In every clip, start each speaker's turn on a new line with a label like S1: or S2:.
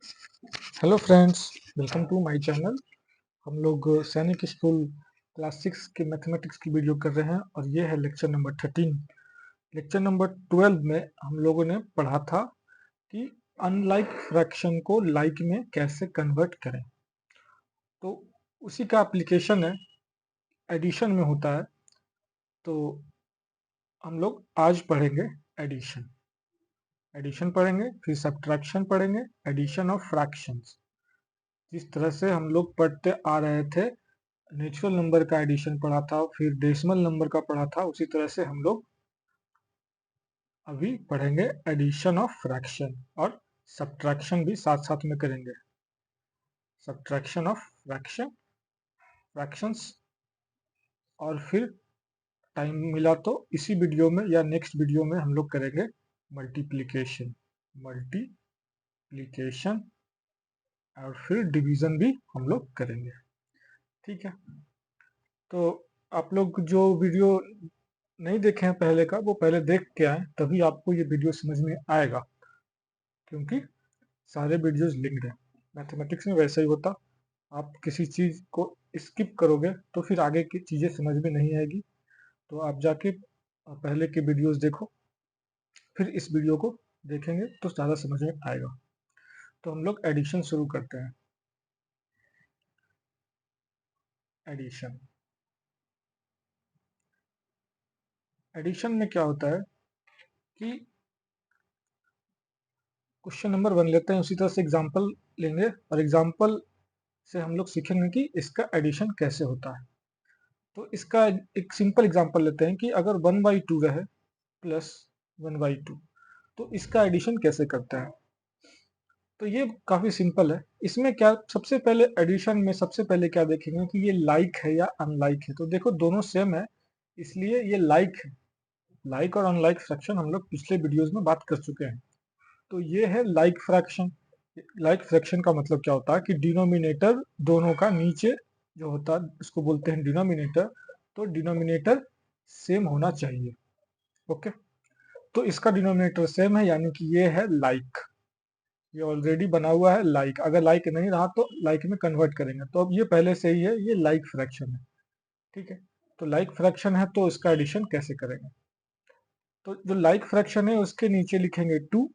S1: Hello friends, welcome to my channel. हम लोग सैनिक स्कूल क्लास 6 के मैथमेटिक्स की वीडियो कर रहे हैं और ये है लेक्चर नंबर 13। लेक्चर नंबर 12 में हम लोगों ने पढ़ा था कि अनलाइक फ्रैक्शन को लाइक में कैसे कन्वर्ट करें। तो उसी का एप्लीकेशन है, एडिशन में होता है। तो हम लोग आज पढ़ेंगे एडिशन। एडिशन पढ़ेंगे, फिर सब्ट्रैक्शन पढ़ेंगे, एडिशन ऑफ फ्रैक्शंस। जिस तरह से हम लोग पढ़ते आ रहे थे, नेचुरल नंबर का एडिशन पढ़ा था, फिर डेसिमल नंबर का पढ़ा था, उसी तरह से हम लोग अभी पढ़ेंगे एडिशन ऑफ फ्रैक्शन और सब्ट्रैक्शन भी साथ साथ में करेंगे। Subtraction of fractions. और फिर टाइम मिला तो इसी वीडियो में या नेक्स्ट वीडियो में हम लोग करेंगे मल्टीप्लिकेशन और फिर डिवीजन भी हम लोग करेंगे। ठीक है, तो आप लोग जो वीडियो नहीं देखे हैं पहले का, वो पहले देख के आए, तभी आपको ये वीडियो समझ में आएगा, क्योंकि सारे वीडियोस लिंक्ड हैं। मैथमेटिक्स में वैसा ही होता, आप किसी चीज को स्किप करोगे तो फिर आगे की चीजें समझ में नहीं आएगी। तो आप जाके पहले के वीडियोस देखो, फिर इस वीडियो को देखेंगे तो ज़्यादा समझ में आएगा। तो हम लोग एडिशन शुरू करते हैं। एडिशन एडिशन में क्या होता है कि क्वेश्चन नंबर 1 लेते हैं, उसी तरह से एग्जाम्पल लेंगे और एग्जाम्पल से हम लोग सीखेंगे कि इसका एडिशन कैसे होता है। तो इसका एक सिंपल एग्जांपल लेते हैं कि अगर 1/2 रहे प्लस 1/2, तो इसका एडिशन कैसे करते हैं। तो ये काफी सिंपल है। इसमें क्या, सबसे पहले एडिशन में सबसे पहले क्या देखेंगे कि ये लाइक है या अनलाइक है। तो देखो दोनों सेम है, इसलिए ये लाइक है। लाइक और अनलाइक फ्रैक्शन हम लोग पिछले वीडियोस में बात कर चुके हैं। तो ये है लाइक फ्रैक्शन। लाइक फ्रैक्शन का मतलब क्या होता है कि डिनोमिनेटर दोनों का नीचे जो होता है उसको बोलते हैं डिनोमिनेटर। तो डिनोमिनेटर सेम होना चाहिए। ओके, तो इसका डिनोमिनेटर सेम है, यानी कि ये है लाइक। ये ऑलरेडी बना हुआ है लाइक। अगर लाइक नहीं रहा तो लाइक में कन्वर्ट करेंगे। तो अब ये पहले से ही है, ये लाइक फ्रैक्शन है। ठीक है, तो लाइक फ्रैक्शन है तो इसका एडिशन कैसे करेंगे। तो जो लाइक फ्रैक्शन है उसके नीचे लिखेंगे 2,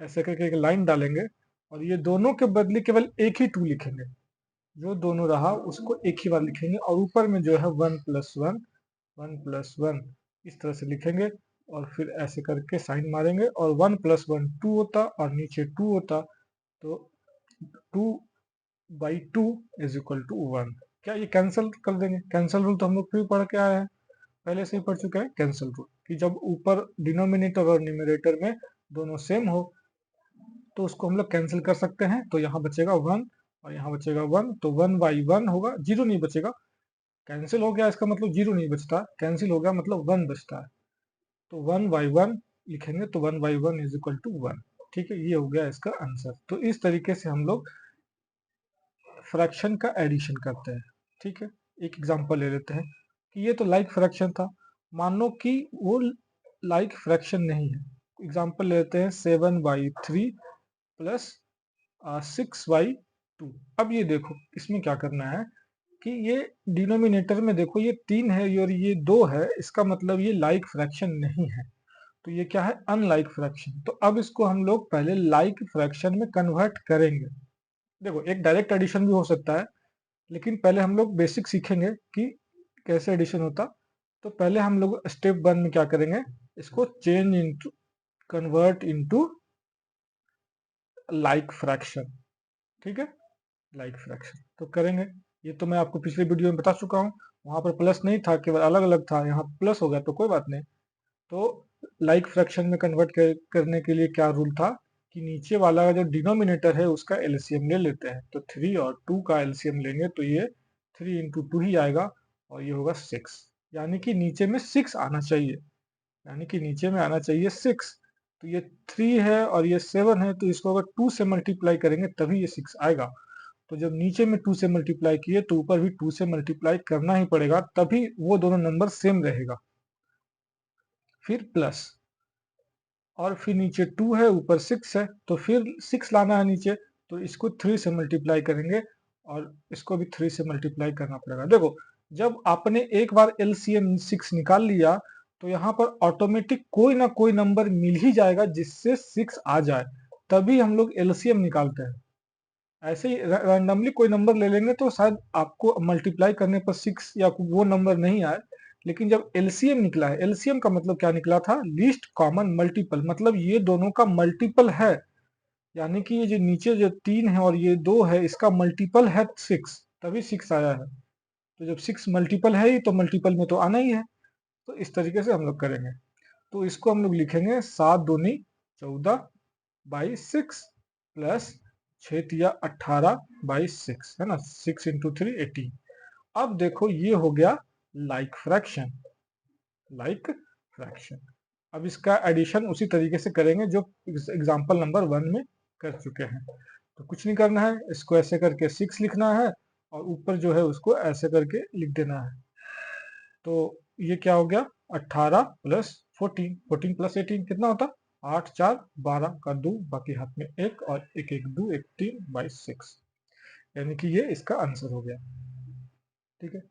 S1: ऐसे करके एक लाइन डालेंगे और ये दोनों के बदले केवल एक ही 2 लिखेंगे। जो दोनों रहा उसको एक ही बार लिखेंगे और ऊपर में जो है 1+1 इस तरह से लिखेंगे और फिर ऐसे करके साइन मारेंगे और 1+1 2 होता और नीचे 2 होता। तो 2/2 इज इक्वल टू 1। क्या ये कैंसिल कर देंगे? कैंसिल रूल तो हम लोग फिर पढ़ के आए हैं, पहले से ही पढ़ चुके हैं कैंसिल रूल, कि जब ऊपर डिनोमिनेटर और न्यूमरेटर में दोनों सेम हो तो उसको हम लोग कैंसिल कर सकते हैं। तो यहाँ बचेगा 1 और यहाँ बचेगा 1, तो 1/1 होगा, जीरो नहीं बचेगा। कैंसिल हो गया इसका मतलब जीरो नहीं बचता, कैंसिल हो गया मतलब 1 बचता है। तो 1/1 लिखेंगे तो 1/1 इज इक्वल टू 1। ठीक है, ये हो गया इसका आंसर। तो इस तरीके से हम लोग फ्रैक्शन का एडिशन करते हैं। ठीक है, एक एग्जांपल ले लेते हैं कि ये तो लाइक फ्रैक्शन था, मान लो कि वो लाइक फ्रैक्शन नहीं है। एग्जांपल लेते हैं 7/3 प्लस 6/2। अब ये देखो इसमें क्या करना है कि ये डिनोमिनेटर में देखो ये 3 है और ये 2 है, इसका मतलब ये लाइक फ्रैक्शन नहीं है। तो ये क्या है? Unlike fraction. तो अब इसको हम लोग पहले लाइक फ्रैक्शन में कन्वर्ट करेंगे। देखो एक डायरेक्ट एडिशन भी हो सकता है, लेकिन पहले हम लोग बेसिक सीखेंगे कि कैसे एडिशन होता। तो पहले हम लोग स्टेप 1 में क्या करेंगे, इसको change into, convert into like fraction. ठीक है, लाइक फ्रैक्शन तो करेंगे। ये तो मैं आपको पिछले वीडियो में बता चुका हूँ, वहां पर प्लस नहीं था, केवल अलग अलग था, यहाँ प्लस हो गया तो कोई बात नहीं। तो लाइक फ्रैक्शन में कन्वर्ट करने के लिए क्या रूल था कि नीचे वाला जो डिनोमिनेटर है उसका एलसीएम ले लेते हैं। तो 3 और 2 का एलसीएम लेंगे तो ये 3 × 2 ही आएगा और ये होगा 6, यानी कि नीचे में 6 आना चाहिए, यानी कि नीचे में आना चाहिए 6। तो ये 3 है और ये 7 है, तो इसको अगर 2 से मल्टीप्लाई करेंगे तभी ये 6 आएगा। तो जब नीचे में 2 से मल्टीप्लाई किए तो ऊपर भी 2 से मल्टीप्लाई करना ही पड़ेगा, तभी वो दोनों नंबर सेम रहेगा। फिर प्लस और फिर नीचे 2 है ऊपर 6 है, तो फिर 6 लाना है नीचे। तो इसको 3 से मल्टीप्लाई करेंगे और इसको भी 3 से मल्टीप्लाई करना पड़ेगा। देखो, जब आपने एक बार एलसीएम 6 निकाल लिया तो यहाँ पर ऑटोमेटिक कोई ना कोई नंबर मिल ही जाएगा जिससे 6 आ जाए, तभी हम लोग एलसीएम निकालते हैं। ऐसे ही रैंडमली कोई नंबर ले लेंगे तो शायद आपको मल्टीप्लाई करने पर 6 या वो नंबर नहीं आए। लेकिन जब एलसीएम निकला है, एलसीएम का मतलब क्या निकला था? लीस्ट कॉमन मल्टीपल, मतलब ये दोनों का मल्टीपल है, यानी कि ये जो नीचे जो 3 है और ये 2 है, इसका मल्टीपल है 6, तभी 6 आया है। तो जब 6 मल्टीपल है ही तो मल्टीपल में तो आना ही है। तो इस तरीके से हम लोग करेंगे। तो इसको हम लोग लिखेंगे 7 दूनी 14 बाई 6 प्लस 6 तिया 18 बाई 6, है ना, 6 इंटू 3 18। अब देखो ये हो गया लाइक फ्रैक्शन, लाइक फ्रैक्शन। अब इसका एडिशन उसी तरीके से करेंगे जो एग्जांपल नंबर 1 में कर चुके हैं। तो कुछ नहीं करना है, इसको ऐसे करके 6 लिखना है और ऊपर जो है उसको ऐसे करके लिख देना है। तो ये क्या हो गया? 18 प्लस 14, 14 प्लस 18 कितना होता? 8 4 12 का 2, बाकी हाथ में 1 और 1 1 2 1 3 बाई 6, यानी कि ये इसका आंसर हो गया। ठीक है,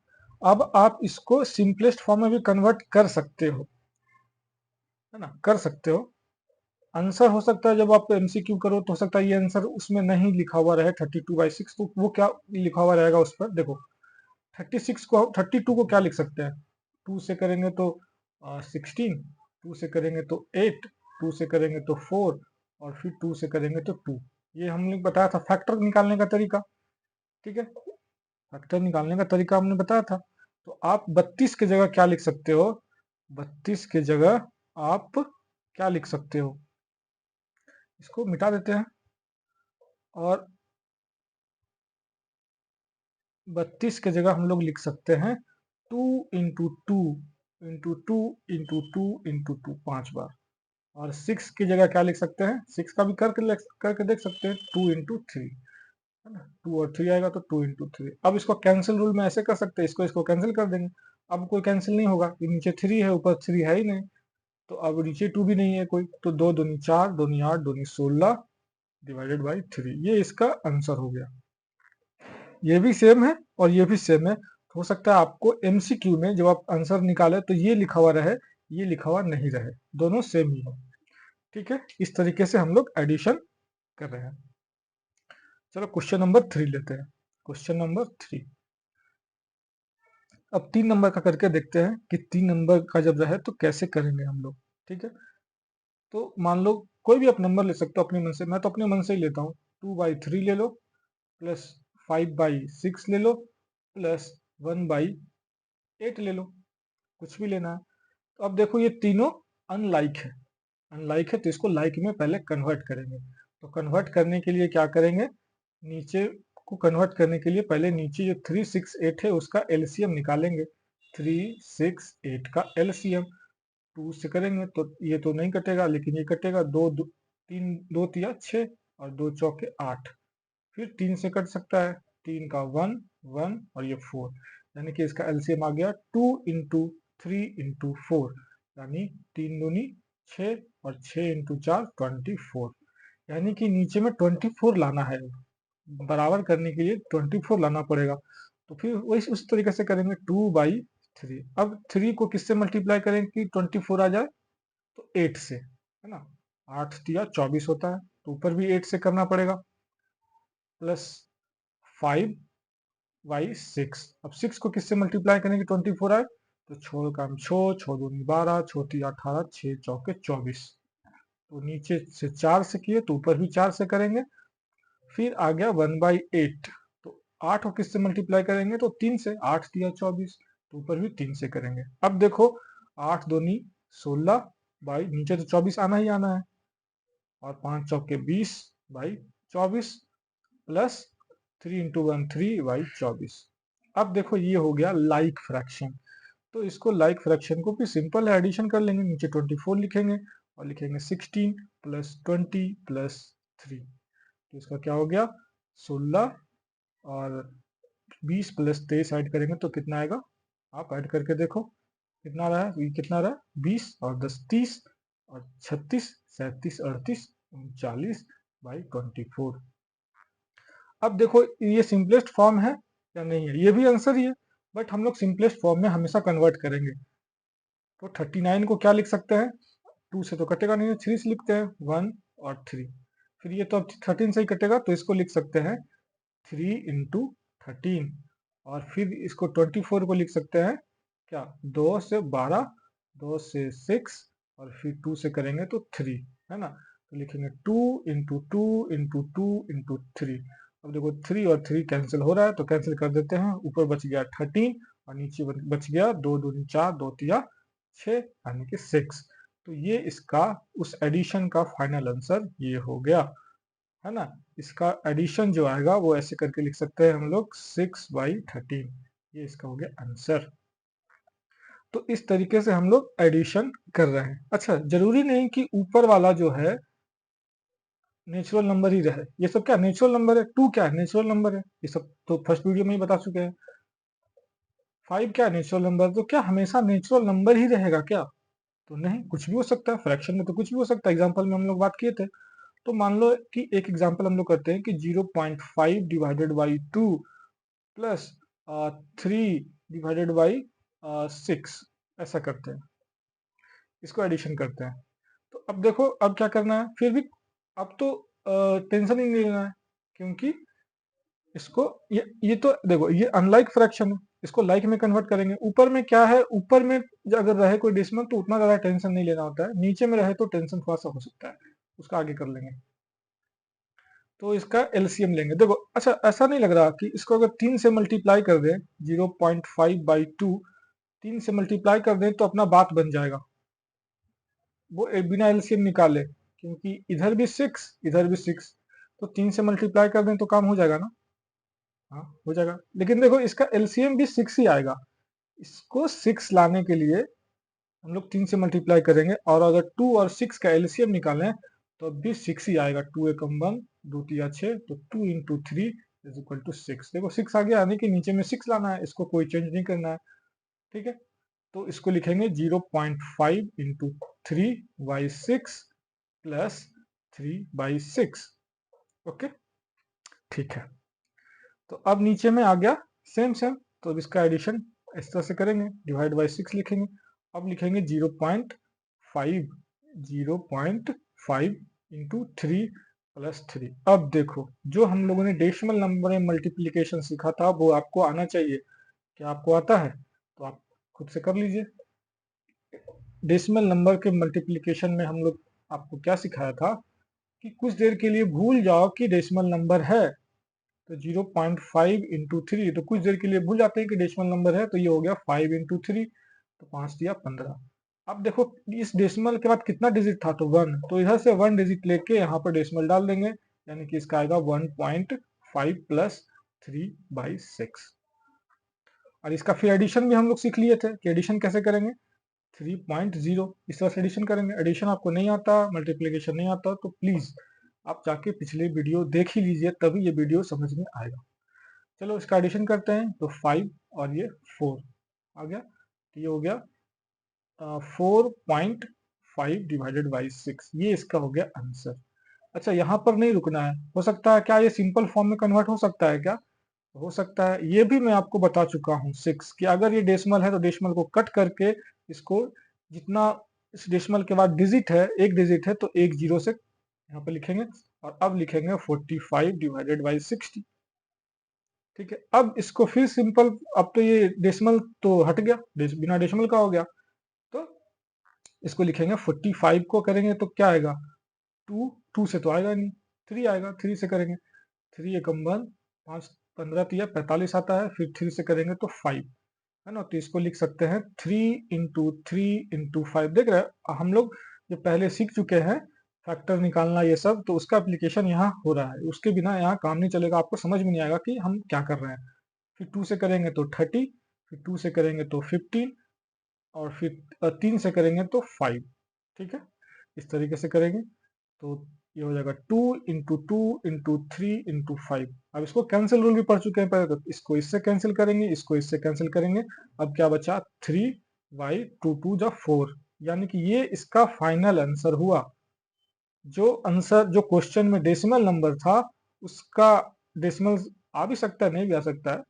S1: अब आप इसको सिंपलेस्ट फॉर्म में भी कन्वर्ट कर सकते हो, है ना, कर सकते हो। आंसर हो सकता है जब आप एमसीक्यू करो तो हो सकता है ये आंसर उसमें नहीं लिखा हुआ रहे 32/6, तो वो क्या लिखा हुआ रहेगा उस पर? देखो, 32 को क्या लिख सकते हैं? 2 से करेंगे तो 16, 2 से करेंगे तो 8, 2 से करेंगे तो 4 और फिर 2 से करेंगे तो 2। ये हमने बताया था फैक्टर निकालने का तरीका। ठीक है, फैक्टर निकालने का तरीका हमने बताया था। तो आप 32 की जगह क्या लिख सकते हो? 32 की जगह आप क्या लिख सकते हो? इसको मिटा देते हैं और 32 की जगह हम लोग लिख सकते हैं 2 into two into two into two into two, 5 बार। और 6 की जगह क्या लिख सकते हैं? 6 का भी करके देख सकते हैं, 2 इंटू थ्री, है ना, 2 और 3 आएगा तो 2 इंटू थ्री। अब इसको कैंसिल रूल में ऐसे कर सकते हैं, इसको कैंसिल कर देंगे। अब कोई कैंसिल नहीं होगा, ये नीचे 3 है ऊपर 3 है ही नहीं, तो अब नीचे 2 भी नहीं है कोई, तो 2 दूनी 4 दूनी 8 दूनी 16 डिवाइडेड बाई 3, ये इसका आंसर हो गया। ये भी सेम है और ये भी सेम है। हो सकता है आपको एमसीक्यू में जब आप आंसर निकाले तो ये लिखा हुआ रहे, ये लिखा हुआ नहीं रहे, दोनों सेम ही है। ठीक है, इस तरीके से हम लोग एडिशन कर रहे हैं। चलो क्वेश्चन नंबर 3 लेते हैं। क्वेश्चन नंबर 3, अब 3 नंबर का करके देखते हैं कि 3 नंबर का जब रहे तो कैसे करेंगे हम लोग। ठीक है, तो मान लो कोई भी आप नंबर ले सकते हो अपने मन से, मैं तो अपने मन से ही लेता हूँ। 2/3 ले लो प्लस 5/6 ले लो प्लस 1/8 ले लो, कुछ भी लेना है। तो अब देखो ये तीनों अनलाइक है, अनलाइक है तो इसको लाइक में पहले कन्वर्ट करेंगे। तो कन्वर्ट करने के लिए क्या करेंगे? नीचे को कन्वर्ट करने के लिए पहले नीचे जो 3 6 8 है उसका एलसीएम निकालेंगे। 3 6 8 का एलसीएम 2 से करेंगे तो ये तो नहीं कटेगा, लेकिन ये कटेगा। 3 2 तिया 6 और 2 चौके 8, फिर 3 से कट सकता है, 3 का 1 1 और ये 4, यानी कि इसका एलसीएम आ गया 2 इंटू 3 इंटू 4, यानी 3 दूनी 6 और 6 इंटू 4 24, यानी कि नीचे में 24 लाना है। बराबर करने के लिए 24 लाना पड़ेगा। तो फिर वही उस तरीके से करेंगे 2/3। अब 3 को किससे मल्टीप्लाई करें कि 24 आ जाए? तो 8 से, है ना, 8 तिया 24 होता है, तो ऊपर भी 8 से करना पड़ेगा, प्लस 5/6। अब 6 को किससे मल्टीप्लाई करेंगे 24 आए? तो छो काम छो, छो दूनी 12, छो तिया 18, 6 चौके 24। तो नीचे से 4 से किए तो ऊपर भी 4 से करेंगे। फिर आ गया 1/8, तो 8 को किससे मल्टीप्लाई करेंगे? तो 3 से, 8 तिया 24, तो ऊपर भी 3 से करेंगे। अब देखो 8 दूनी 16 बाई नीचे तो 24 आना ही आना है, और 5 चौके 20/24 प्लस 3 इंटू 1 3/24। अब देखो ये हो गया लाइक फ्रैक्शन। तो इसको लाइक फ्रैक्शन को भी सिंपल है, एडिशन कर लेंगे, नीचे 24 लिखेंगे और लिखेंगे 16 प्लस 20 प्लस 3, तो इसका क्या हो गया 16, और 20 प्लस 23 ऐड करेंगे तो कितना आएगा? आप ऐड करके देखो कितना रहा है, ये कितना रहा? 20 और 10 30 और 36 37 38 39/24, अब देखो ये सिंपलेस्ट फॉर्म है या नहीं है, ये भी आंसर ही है, बट हम लोग सिंपलेस्ट फॉर्म में हमेशा कन्वर्ट करेंगे। तो 39 को क्या लिख सकते हैं, 2 से तो कटेगा नहीं, 3 से लिखते हैं, 1 और 3। फिर ये तो अब 13 से ही कटेगा, तो इसको लिख सकते हैं 3 इंटू 13। और फिर इसको 24 को लिख सकते हैं क्या, 2 से 12, 2 से 6, और फिर 2 से करेंगे तो 3, है ना। तो लिखेंगे 2 इंटू 2 इंटू 2 इंटू 3। अब देखो 3 और 3 कैंसिल हो रहा है, तो कैंसिल कर देते हैं, ऊपर बच गया 13 और नीचे बच गया 2 दूनी 4, 2 तिया 6, यानी कि 6। तो ये इसका उस एडिशन का फाइनल आंसर ये हो गया, है ना। इसका एडिशन जो आएगा वो ऐसे करके लिख सकते हैं हम लोग 6/13, ये इसका हो गया आंसर। तो इस तरीके से हम लोग एडिशन कर रहे हैं। अच्छा, जरूरी नहीं कि ऊपर वाला जो है नेचुरल नंबर ही रहे, ये सब क्या नेचुरल नंबर है, 2 क्या है नेचुरल नंबर है, ये सब तो फर्स्ट वीडियो में ही बता चुके हैं। 5 क्या नेचुरल नंबर, तो क्या हमेशा नेचुरल नंबर ही रहेगा क्या, तो नहीं, कुछ भी हो सकता है, फ्रैक्शन में तो कुछ भी हो सकता है। एग्जाम्पल में हम लोग बात किए थे। तो मान लो कि एक एग्जाम्पल हम लोग करते हैं कि 0.5 divided by 2 plus 3 divided by 6, ऐसा करते हैं, इसको एडिशन करते हैं। तो अब देखो अब क्या करना है, फिर भी अब तो टेंशन ही नहीं लेना है, क्योंकि इसको ये तो देखो ये अनलाइक फ्रैक्शन है, इसको लाइक में कन्वर्ट करेंगे। ऊपर में क्या है, ऊपर में अगर रहे कोई डेसिमल तो उतना ज्यादा टेंशन नहीं लेना होता है, नीचे में रहे तो टेंशन थोड़ा सा हो सकता है, उसका आगे कर लेंगे। तो इसका एलसीएम लेंगे। देखो अच्छा, ऐसा नहीं लग रहा कि इसको अगर 3 से मल्टीप्लाई कर दें, 0.5/2 3 से मल्टीप्लाई कर दें तो अपना बात बन जाएगा, वो बिना एलसीएम निकाले, क्योंकि इधर भी 6 इधर भी 6, तो 3 से मल्टीप्लाई कर दें तो काम हो जाएगा ना। हाँ हो जाएगा, लेकिन देखो इसका एलसीएम भी 6 ही आएगा। इसको 6 लाने के लिए हम लोग 3 से मल्टीप्लाई करेंगे, और अगर 2 और 6 का एलसीएम निकालें तो अब भी 6 ही आएगा। 2 एकम 1, 2 तिया 6, तो 2 इंटू 3 इज इक्वल टू 6। देखो 6 आ गया, यानी कि नीचे में 6 लाना है, इसको कोई चेंज नहीं करना है, ठीक है। तो इसको लिखेंगे 0.5 इंटू 3/6 प्लस 3/6, ओके, ठीक है। तो अब नीचे में आ गया सेम सेम, तो अब इसका एडिशन इस तरह से करेंगे, डिवाइड बाई 6 लिखेंगे। अब लिखेंगे 0.5 0.5 इंटू 3 प्लस 3। अब देखो जो हम लोगों ने डेसिमल नंबर में मल्टीप्लीकेशन सीखा था वो आपको आना चाहिए, क्या आपको आता है, तो आप खुद से कर लीजिए। डेसिमल नंबर के मल्टीप्लीकेशन में हम लोग आपको क्या सिखाया था कि कुछ देर के लिए भूल जाओ कि डेसिमल नंबर है, तो 0.5 इंटू 3, तो कुछ देर के लिए भूल जाते हैं कि डेसिमल नंबर है, तो ये हो गया 5 इंटू 3, तो 5 दिया 15। अब देखो इस डेसिमल के बाद कितना डिजिट था, तो 1, तो इधर से 1 डिजिट लेके यहाँ पर डेसिमल डाल देंगे, यानी कि इसका आएगा 1.5 प्लस 3/6। और इसका फिर एडिशन भी हम लोग सीख लिए थे कि एडिशन कैसे करेंगे, 3.0 इस तरह से एडिशन करेंगे। एडिशन आपको नहीं आता, मल्टीप्लीकेशन नहीं आता, तो प्लीज आप जाके पिछले वीडियो देख ही लीजिए, तभी ये वीडियो समझ में आएगा। चलो इसका एडिशन करते हैं, तो 5 और ये 4 आ गया, तो ये हो गया 4.5 डिवाइडेड बाई 6, ये इसका हो गया आंसर। अच्छा यहाँ पर नहीं रुकना है, हो सकता है क्या ये सिंपल फॉर्म में कन्वर्ट हो सकता है क्या, हो सकता है, ये भी मैं आपको बता चुका हूँ 6, कि अगर ये डेसिमल है तो डेसिमल को कट करके इसको जितना इस डेसिमल के बाद डिजिट है, एक डिजिट है, तो एक जीरो से यहाँ पर लिखेंगे, और अब लिखेंगे 45 डिवाइडेड बाई 60, ठीक है। अब इसको फिर सिंपल, अब तो ये डेसिमल तो हट गया, बिना डेसिमल का हो गया, तो इसको लिखेंगे 45 को करेंगे तो क्या आएगा, 2 2 से तो आएगा नहीं, 3 आएगा, 3 से करेंगे, 3 एकम 1, 5 15 तिया 45 आता है, फिर 3 से करेंगे तो 5, है ना। तो इसको लिख सकते हैं 3 इंटू 5। देख रहे हैं हम लोग जो पहले सीख चुके हैं फैक्टर निकालना ये सब, तो उसका एप्लीकेशन यहाँ हो रहा है, उसके बिना यहाँ काम नहीं चलेगा, आपको समझ में नहीं आएगा कि हम क्या कर रहे हैं। फिर 2 से करेंगे तो 30, फिर 2 से करेंगे तो 15, और फिर 3 से करेंगे तो 5, ठीक है, इस तरीके से करेंगे। तो ये हो जाएगा 2 इंटू 2 इंटू 3 इंटू 5। अब इसको कैंसिल रूल भी पढ़ चुके हैं पहले, तो इसको इससे कैंसिल करेंगे, इसको इससे कैंसिल करेंगे। अब क्या बचा, 3/2 = 4, यानी कि ये इसका फाइनल आंसर हुआ। जो आंसर जो क्वेश्चन में डेसिमल नंबर था उसका डेसिमल आ भी सकता है, नहीं भी आ सकता है,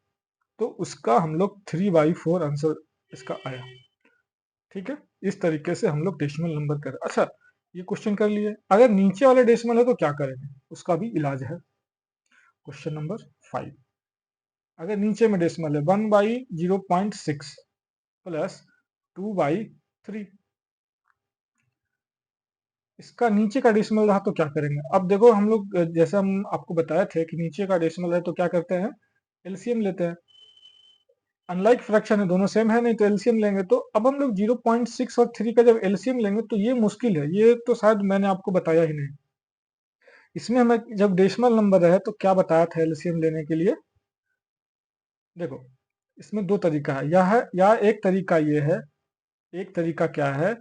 S1: तो उसका हम लोग 3/4 आंसर इसका आया। ठीक है, इस तरीके से हम लोग डेसिमल नंबर करें। अच्छा, ये क्वेश्चन कर लिए। अगर नीचे वाले डेसिमल है तो क्या करेंगे, उसका भी इलाज है। क्वेश्चन नंबर 5, अगर नीचे में डेसिमल है 1/0.6 प्लस 2/3, इसका नीचे का डेसिमल रहा तो क्या करेंगे। अब देखो हम लोग जैसे हम आपको बताए थे कि नीचे का डेसिमल है तो क्या करते हैं, एलसीएम लेते हैं। अनलाइक फ्रैक्शन है, दोनों सेम है नहीं, तो एलसीएम लेंगे। तो अब हम लोग 0.6 और 3 का जब एलसीएम लेंगे तो ये मुश्किल है, ये तो शायद मैंने आपको बताया ही नहीं। इसमें हमें जब डेसिमल नंबर है तो क्या बताया था एलसीएम लेने के लिए। देखो, इसमें दो तरीका है, या एक तरीका ये है, एक तरीका क्या है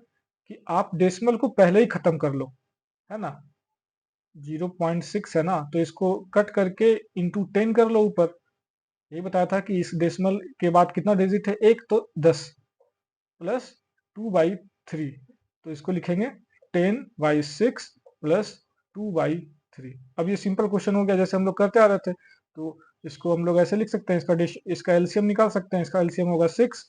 S1: कि आप डेसिमल को पहले ही खत्म कर लो, है ना। 0.6 है ना, तो इसको कट करके इंटू 10 कर लो ऊपर। ये बताया था कि इस डेसिमल के बाद कितना डिजिट है, एक, तो 10 प्लस 2/3, तो इसको लिखेंगे 10/6 प्लस 2/3। अब ये सिंपल क्वेश्चन हो गया, जैसे हम लोग करते आ रहे थे, तो इसको हम लोग ऐसे लिख सकते हैं, इसका एलसीएम निकाल सकते हैं। इसका एलसीएम होगा 6,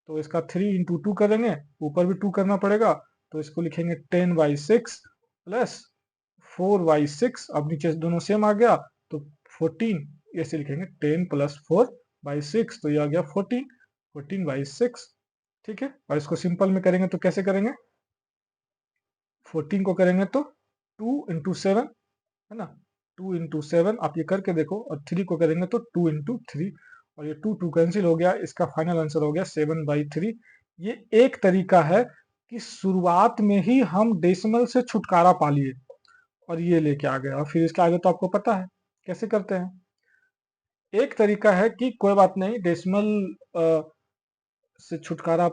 S1: तो इसका 3 इंटू 2 करेंगे, ऊपर भी 2 करना पड़ेगा, तो इसको लिखेंगे 10/6 प्लस 4/6। अब नीचे दोनों सेम आ गया तो 14, ऐसे लिखेंगे 10 प्लस 4/6, तो ये आ गया 14/6। ठीक है, और इसको सिंपल में करेंगे तो कैसे करेंगे, 14 को करेंगे तो 2 इंटू 7, है ना, 2 इंटू 7 आप ये करके देखो, और 3 को करेंगे तो 2 इंटू 3, और ये 2 कैंसिल हो गया, इसका फाइनल आंसर हो गया 7/3। ये एक तरीका है कि शुरुआत में ही हम डेसिमल से छुटकारा पा लिए और ये लेके आ गए, और फिर इसके आगे तो आपको पता है कैसे करते हैं। एक तरीका है कि कोई बात नहीं, डेसिमल से छुटकारा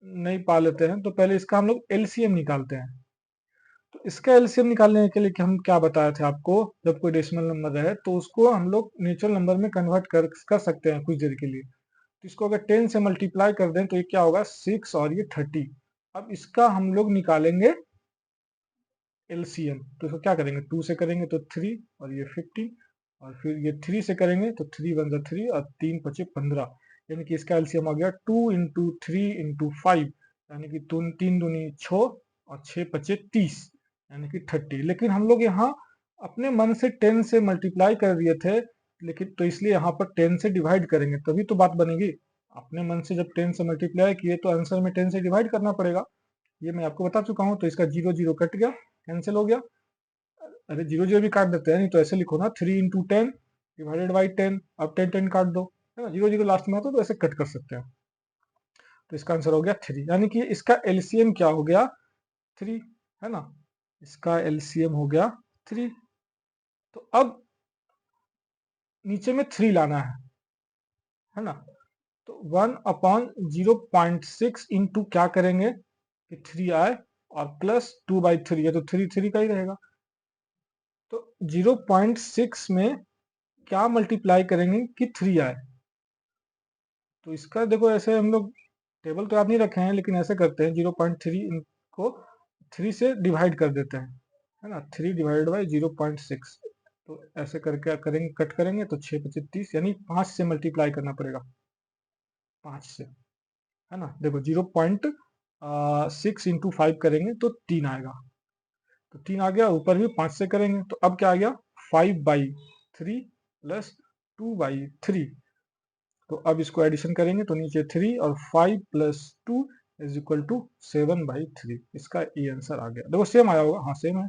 S1: नहीं पा लेते हैं तो पहले इसका हम लोग एलसीएम निकालते हैं। तो इसका एलसीएम निकालने के लिए कि हम क्या बताए थे आपको, जब कोई डेसिमल नंबर रहे तो उसको हम लोग नेचुरल नंबर में कन्वर्ट कर सकते हैं कुछ देर के लिए। तो इसको अगर 10 से मल्टीप्लाई कर दें तो ये क्या होगा, 6 और ये 30। अब इसका हम लोग निकालेंगे एलसीएम, तो इसको क्या करेंगे, 2 से करेंगे तो 3 और ये 15, और फिर ये 3 से करेंगे तो 3 × 1 = 3 और 3 × 5 = 15, यानी कि इसका एलसीएम आ गया 2 × 3 × 5, यानी कि 3 दूनी 6 और 6 × 5 = 30, यानी कि 30। लेकिन हम लोग यहाँ अपने मन से 10 से मल्टीप्लाई कर दिए थे, लेकिन तो इसलिए यहाँ पर 10 से डिवाइड करेंगे तभी तो बात बनेगी। अपने मन से जब 10 से मल्टीप्लाई किए तो आंसर में 10 से डिवाइड करना पड़ेगा, ये मैं आपको बता चुका हूँ। तो इसका 0 0 कट गया, कैंसिल हो गया। अरे 0 0 भी काट देते हैं, नहीं तो ऐसे लिखो ना, 3 × 10 ÷ 10। अब 10 10 काट दो, है ना, 0 0 लास्ट में आता तो ऐसे कट कर सकते हैं। तो इसका आंसर हो गया 3, यानी कि इसका एलसीएम क्या हो गया, 3, है ना, इसका एलसीएम हो गया 3। तो अब नीचे में 3 लाना है ना, तो 1/0.6 इंटू क्या करेंगे कि 3 आए, और प्लस 2/3, ये तो 3 3 का ही रहेगा। तो 0.6 में क्या मल्टीप्लाई करेंगे कि 3 आए। तो इसका देखो, ऐसे हम लोग टेबल तो याद नहीं रखे हैं, लेकिन ऐसे करते हैं, 0.3 को 3 से डिवाइड कर देते हैं, है ना, 3 डिवाइडेड बाई 0.6। तो ऐसे करके करेंगे, कट करेंगे तो 6 × 25, यानी 5 से मल्टीप्लाई करना पड़ेगा, 5 से, है ना। देखो 0.6 इंटू 5 करेंगे तो 3 आएगा, तो 3 आ गया, ऊपर भी 5 से करेंगे तो अब क्या आ गया, 5/3 प्लस 2/3। तो अब इसको एडिशन करेंगे तो नीचे 3 और 5 प्लस 2 = 7/3। इसका ये आंसर आ गया। देखो सेम आया होगा, हाँ सेम है,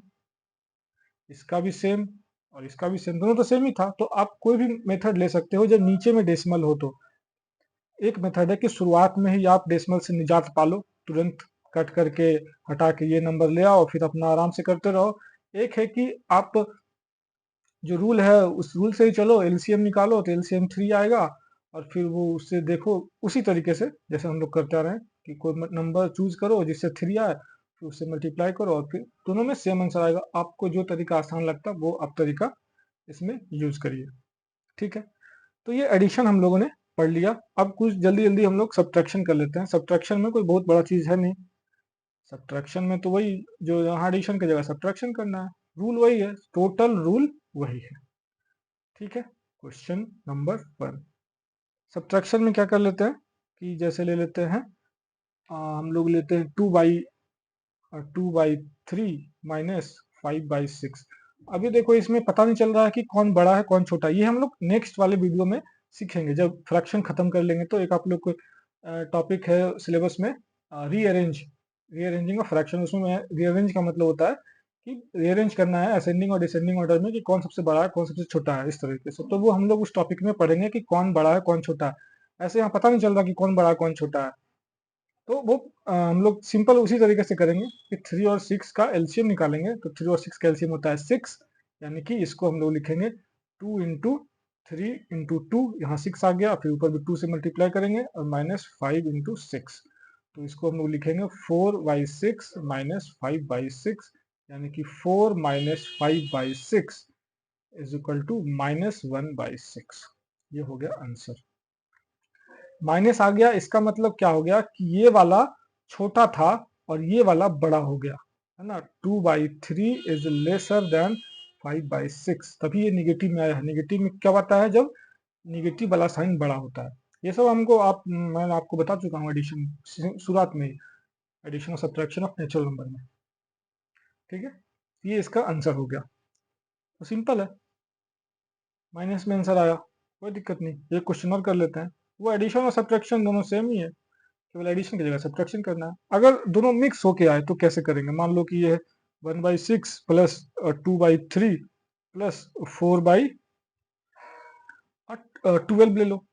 S1: इसका भी सेम और इसका भी सेम, दोनों तो सेम ही था। तो आप कोई भी मेथड ले सकते हो जब नीचे में डेसिमल हो तो। एक मेथड है कि शुरुआत में ही आप डेसिमल से निजात पालो, तुरंत कट करके हटा के ये नंबर ले आओ, फिर अपना आराम से करते रहो। एक है कि आप जो रूल है उस रूल से ही चलो, एलसीएम निकालो तो एलसीएम 3 आएगा, और फिर वो उससे देखो उसी तरीके से जैसे हम लोग करते आ रहे हैं कि कोई नंबर चूज करो जिससे 3 आए, फिर उससे मल्टीप्लाई करो, और फिर दोनों में सेम आंसर आएगा। आपको जो तरीका आसान लगता है वो आप तरीका इसमें यूज करिए। ठीक है, तो ये एडिशन हम लोगों ने पढ़ लिया। अब कुछ जल्दी जल्दी हम लोग सब्ट्रैक्शन कर लेते हैं। सब्ट्रैक्शन में कोई बहुत बड़ा चीज है नहीं, सब्ट्रैक्शन में तो वही जो यहाँ एडिशन की जगह सब्ट्रैक्शन करना है, रूल वही है, टोटल रूल वही है। ठीक है, क्वेश्चन नंबर 1। सब्ट्रैक्शन में क्या कर लेते हैं कि जैसे ले लेते हैं हम लोग लेते हैं 2/3 माइनस 5/6। अभी देखो इसमें पता नहीं चल रहा है कि कौन बड़ा है कौन छोटा है। ये हम लोग नेक्स्ट वाले वीडियो में सीखेंगे जब फ्रैक्शन खत्म कर लेंगे। तो एक आप लोग को टॉपिक है सिलेबस में रीअरेंजिंग ऑफ फ्रैक्शन। उसमें रीअरेंज का मतलब होता है कि रीअरेंज करना है असेंडिंग और डिसेंडिंग ऑर्डर में कि कौन सबसे बड़ा है कौन सबसे छोटा है, इस तरीके से। तो वो हम लोग उस टॉपिक में पढ़ेंगे कि कौन बड़ा है कौन छोटा है। ऐसे यहाँ पता नहीं चल रहा कि कौन बड़ा है कौन छोटा है। तो वो हम लोग सिंपल उसी तरीके से करेंगे कि 3 और 6 का एलसीएम निकालेंगे। तो 3 और 6 का एलसीएम होता है 6, यानी कि इसको हम लोग लिखेंगे 2 इंटू 3 इंटू 2, यहाँ 6 आ गया, फिर ऊपर भी 2 से मल्टीप्लाई करेंगे और माइनस 5 इंटू 6। तो इसको हम लोग लिखेंगे 4/6 माइनस 5/6, यानी कि 4 माइनस 5/6 इज इक्वल टू -1/6। ये हो गया आंसर। माइनस आ गया, इसका मतलब क्या हो गया कि ये वाला छोटा था और ये वाला बड़ा हो गया, है ना। 2/3 इज लेसर देन 5/6, तभी ये निगेटिव में आया है। निगेटिव में क्या आता है जब निगेटिव वाला साइन बड़ा होता है। ये सब हमको मैंने आपको बता चुका हूँ एडिशन शुरुआत में ही, एडिशन और सब्ट्रैक्शन ऑफ नेचुरल नंबर में। ठीक है, ये इसका आंसर हो गया। तो सिंपल है, माइनस में आंसर आया, कोई दिक्कत नहीं। एक क्वेश्चन और कर लेते हैं। वो एडिशन और सब्ट्रैक्शन दोनों सेम ही है, केवल एडिशन की जगह सब्ट्रैक्शन करना है। अगर दोनों मिक्स होके आए तो कैसे करेंगे। मान लो कि ये 1/6 प्लस 2/3 प्लस 4/12 ले लो।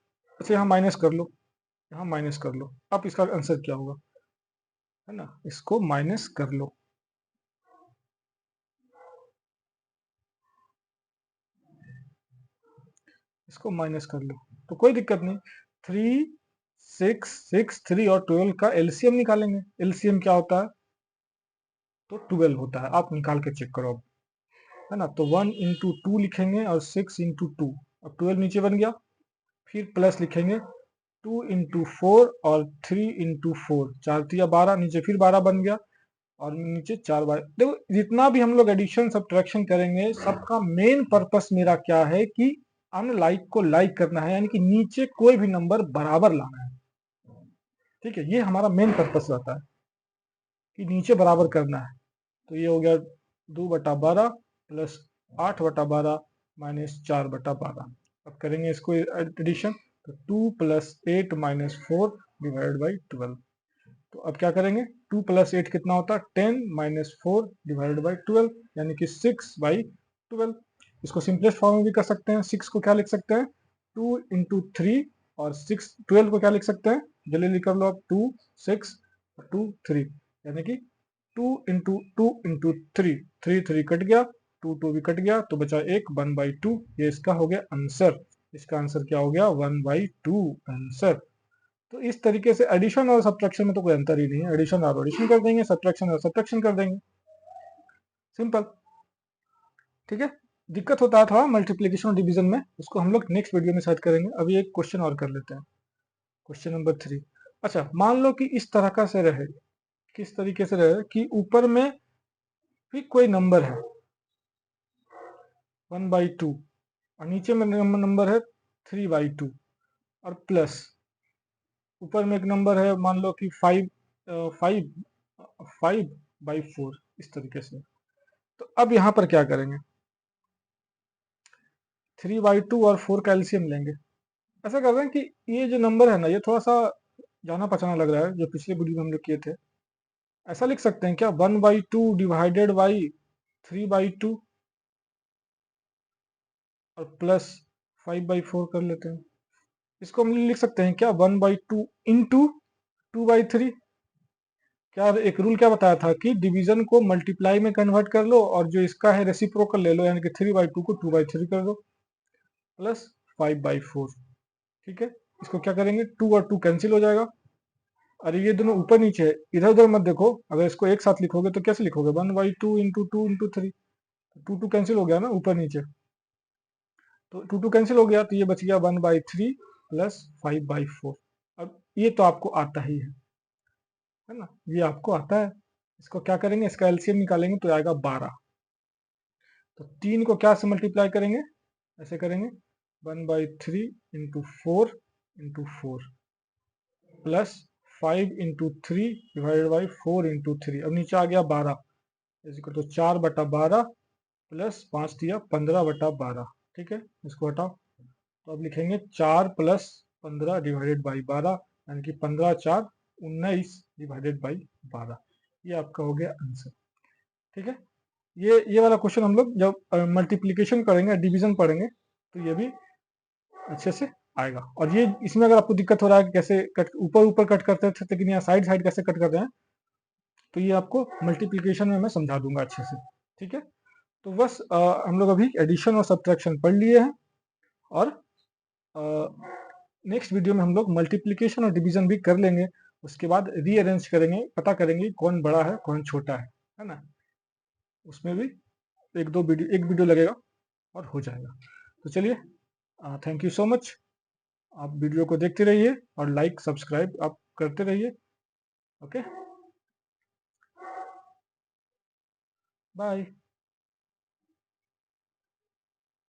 S1: अच्छा यहाँ माइनस कर लो, यहाँ माइनस कर लो। अब इसका आंसर क्या होगा, है ना। इसको माइनस कर लो, इसको माइनस कर लो, तो कोई दिक्कत नहीं। 3 6 6 3 और 12 का एलसीएम निकालेंगे। एलसीएम क्या होता है, तो 12 होता है। आप निकाल के चेक करो अब, है ना। तो 1 इंटू 2 लिखेंगे और 6 इंटू 2, अब 12 नीचे बन गया। फिर प्लस लिखेंगे 2 इंटू 4 और 3 इंटू 4, 4×3 = 12, नीचे फिर 12 बन गया और नीचे 4/12। देखो जितना भी हम लोग एडिशन सब्ट्रैक्शन करेंगे सबका मेन पर्पस मेरा क्या है कि अनलाइक को लाइक करना है, यानी कि नीचे कोई भी नंबर बराबर लाना है। ठीक है, ये हमारा मेन पर्पस रहता है कि नीचे बराबर करना है। तो ये हो गया 2/12 प्लस 8/12 माइनस 4/12। अब करेंगे इसको एडिशन, तो 2 + 8 - 4 डिवाइडेड बाई 12। तो अब क्या करेंगे, 2 + 8 कितना होता है 10 - 4 डिवाइडेड बाई 12, यानी कि 6/12। इसको सिंपलेस्ट फॉर्म में भी कर सकते हैं। 6 को क्या लिख सकते हैं 2 इंटू 3, और 12 को क्या लिख सकते हैं, जल्दी कर लो आप, 2 6 2 3, यानी कि 2 इंटू 2 इंटू 3, 3 3 कट गया, 2 2 भी कट गया, तो बचा 1 1/2। ये इसका हो गया आंसर। इसका आंसर क्या हो गया 1/2 आंसर। तो इस तरीके से एडिशन और सब्ट्रैक्शन में तो कोई अंतर ही नहीं है। एडिशन और एडिशन कर देंगे, सब्ट्रैक्शन और सब्ट्रैक्शन कर देंगे, सिंपल। ठीक है, दिक्कत होता है थोड़ा मल्टीप्लिकेशन और डिवीजन में, उसको हम लोग नेक्स्ट वीडियो में शायद करेंगे। अभी एक क्वेश्चन और कर लेते हैं, क्वेश्चन नंबर 3। अच्छा मान लो कि इस तरह का से रहे, किस तरीके से रहे कि ऊपर में भी कोई नंबर है 1/2 और नीचे में नंबर है 3/2, और प्लस ऊपर में एक नंबर है मान लो कि 5/4, इस तरीके से। तो अब यहाँ पर क्या करेंगे, 3/2 और 4 का एलसीएम लेंगे। ऐसा कर रहे हैं कि ये जो नंबर है ना, ये थोड़ा सा जाना पहचाना लग रहा है, जो पिछले वीडियो में हम लोग किए थे। ऐसा लिख सकते हैं क्या 1/2 डिवाइडेड बाई 3/2 और प्लस 5/4 कर लेते हैं। इसको हम लिख सकते हैं क्या 1/2 इंटू 2/3। क्या एक रूल क्या बताया था कि डिवीजन को मल्टीप्लाई में कन्वर्ट कर लो और जो इसका है रेसिप्रोकल ले लो, यानी कि 3/2 को 2/3 कर दो, प्लस 5/4। ठीक है, इसको क्या करेंगे 2 और 2 कैंसिल हो जाएगा। अरे ये दोनों ऊपर नीचे है, इधर उधर मत देखो। अगर इसको एक साथ लिखोगे तो कैसे लिखोगे 1/2 इंटू 2 इंटू 3, 2 कैंसिल हो गया ना ऊपर नीचे। तो 2 कैंसिल हो गया, तो ये बच गया 1/3 प्लस 5/4। अब ये तो आपको आता ही है ना, ये आपको आता है। इसको क्या करेंगे, इसका एलसीएम निकालेंगे तो आएगा 12। तो 3 को क्या से मल्टीप्लाई करेंगे, ऐसे करेंगे 1/3 into 4 into 4 plus 5 into 3 divided by 4 into 3। अब नीचे आ गया 12 इक्वल टू 4/12 प्लस 5 दिया 15/12। ठीक है, इसको हटाओ तो अब लिखेंगे 4 प्लस 15 डिवाइडेड बाई 12, यानी कि 15 4 19 डिवाइडेड बाई 12। ये आपका हो गया आंसर। ठीक है, ये वाला क्वेश्चन हम लोग जब मल्टीप्लीकेशन करेंगे, डिवीजन पढ़ेंगे, तो ये भी अच्छे से आएगा। और ये इसमें अगर आपको दिक्कत हो रहा है कि कैसे कट ऊपर ऊपर कट करते थे लेकिन यहाँ साइड साइड कैसे कट करते हैं, तो ये आपको मल्टीप्लीकेशन में मैं समझा दूंगा अच्छे से। ठीक है, तो बस हम लोग अभी एडिशन और सब्ट्रैक्शन पढ़ लिए हैं, और नेक्स्ट वीडियो में हम लोग मल्टीप्लीकेशन और डिवीजन भी कर लेंगे। उसके बाद रीअरेंज करेंगे, पता करेंगे कौन बड़ा है कौन छोटा है ना। उसमें भी एक वीडियो लगेगा और हो जाएगा। तो चलिए, थैंक यू सो मच। आप वीडियो को देखते रहिए और लाइक सब्सक्राइब आप करते रहिए। Okay, bye.